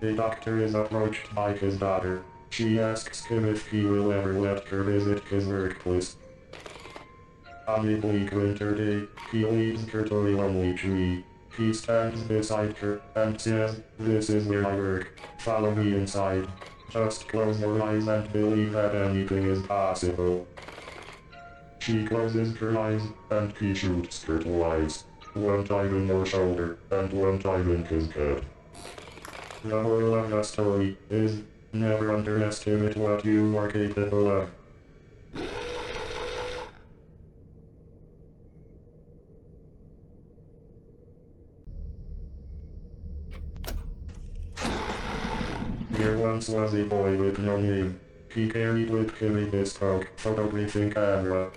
a doctor is approached by his daughter. She asks him if he will ever let her visit his workplace. On a bleak winter day, he leads her to a lonely tree. He stands beside her and says, "This is where I work. Follow me inside. Just close your eyes and believe that anything is possible." She closes her eyes, and he shoots her twice. One time in her shoulder, and one time in his head. The moral of the story is, never underestimate what you are capable of. There once was a boy with no name. He carried with him a bespoke photographing camera.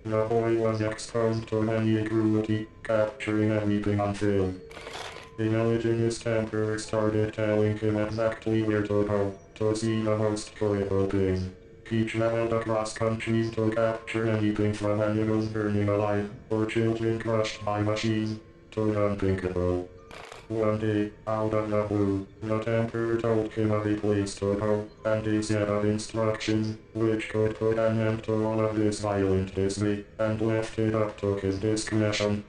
The boy was exposed to many cruelty, capturing everything on film. A knowledge in his temper started telling him exactly where to go, to see the most horrible thing. He traveled across countries to capture anything from animals burning alive, or children crushed by machines, to the unthinkable. One day, out of the blue, the temper told him of a place to go, and a set of instructions, which could put an end to all of this violent dismay, and left it up to his discretion.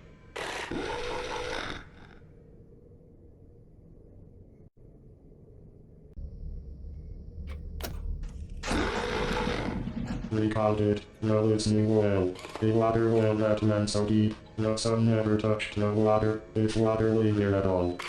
We called it the listening well, a water well that ran so deep, the sun never touched the water, if water lay there at all.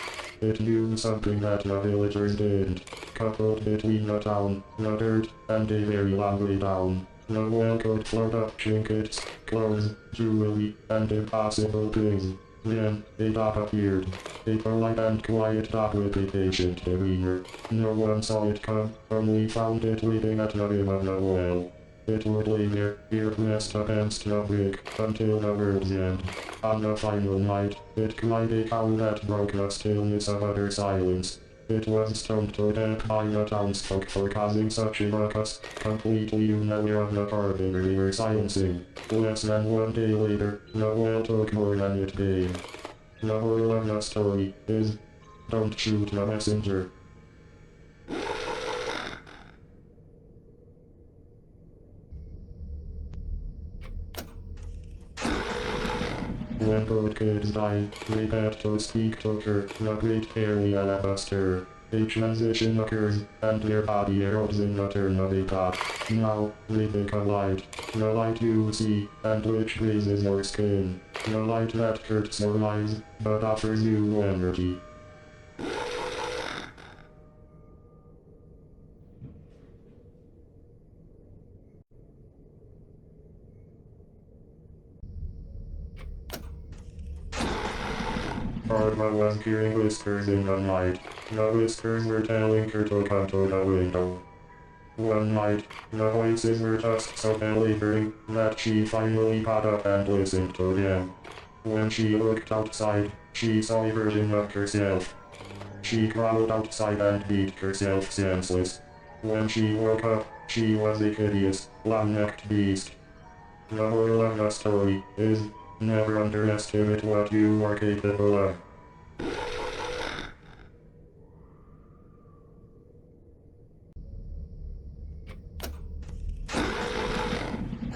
It knew something that the villagers didn't. Coupled between the town, the dirt, and a very long way down, the well could float up trinkets, clothes, jewelry, and impossible things. Then, a dot appeared. A polite and quiet dot with a patient demeanor. No one saw it come, only found it waiting at the rim of the well. It would lay there, ear pressed against the brick, until the world's end. On the final night, it cried a call that broke the stillness of utter silence. It was stoned to death by the townsfolk for causing such a ruckus, completely unaware of the carbon they were silencing. Less than one day later, the well took more than it gave. The moral of the story is, don't shoot the messenger. When both kids died, they had to speak to her, the great fairy alabaster. A transition occurred, and their body arose in the turn of a clock. Now, they become light. The light you see, and which grazes your skin. The light that hurts your eyes, but offers you energy. Arma was hearing whispers in the night. The whispers were telling her to come to the window. One night, the voices were just so belaboring that she finally got up and listened to them. When she looked outside, she saw a version of herself. She crawled outside and beat herself senseless. When she woke up, she was a hideous, long-necked beast. The moral of the story is, never underestimate what you are capable of.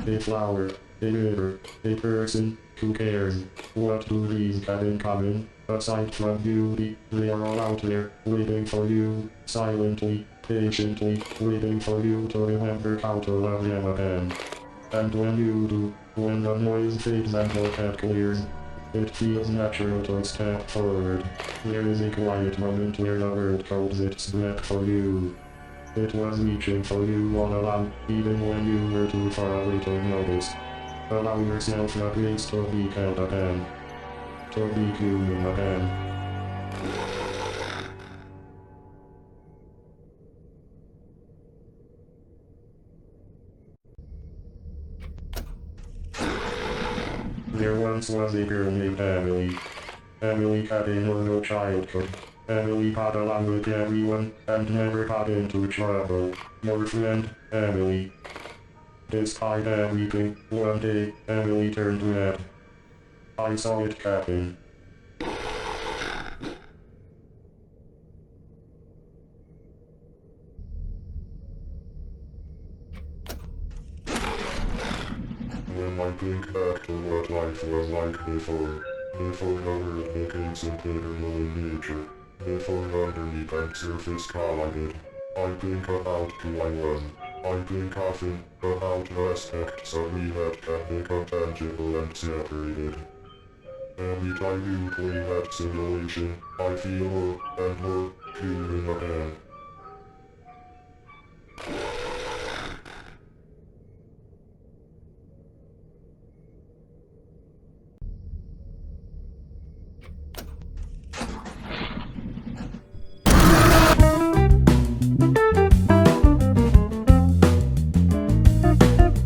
A flower, a river, a person, who cares? What do these have in common? Aside from beauty, they are all out there, waiting for you, silently, patiently, waiting for you to remember how to love them again. And when you do, when the noise fades and the head clears, it feels natural to step forward. There is a quiet moment where the world holds its breath for you. It was reaching for you all along, even when you were too far away to notice. Allow yourself the grace to be held again. To be human again. There once was a girl named Emily. Emily had a normal childhood. Emily got along with everyone, and never got into trouble. Your friend, Emily. Despite everything, one day, Emily turned red. I saw it happen. think back to what life was like before. Before the world became simpler in nature. Before underneath and surface collided. I think about who I was. I think often about the aspects of me that have become tangible and separated. Every time you play that simulation, I feel more and more human again.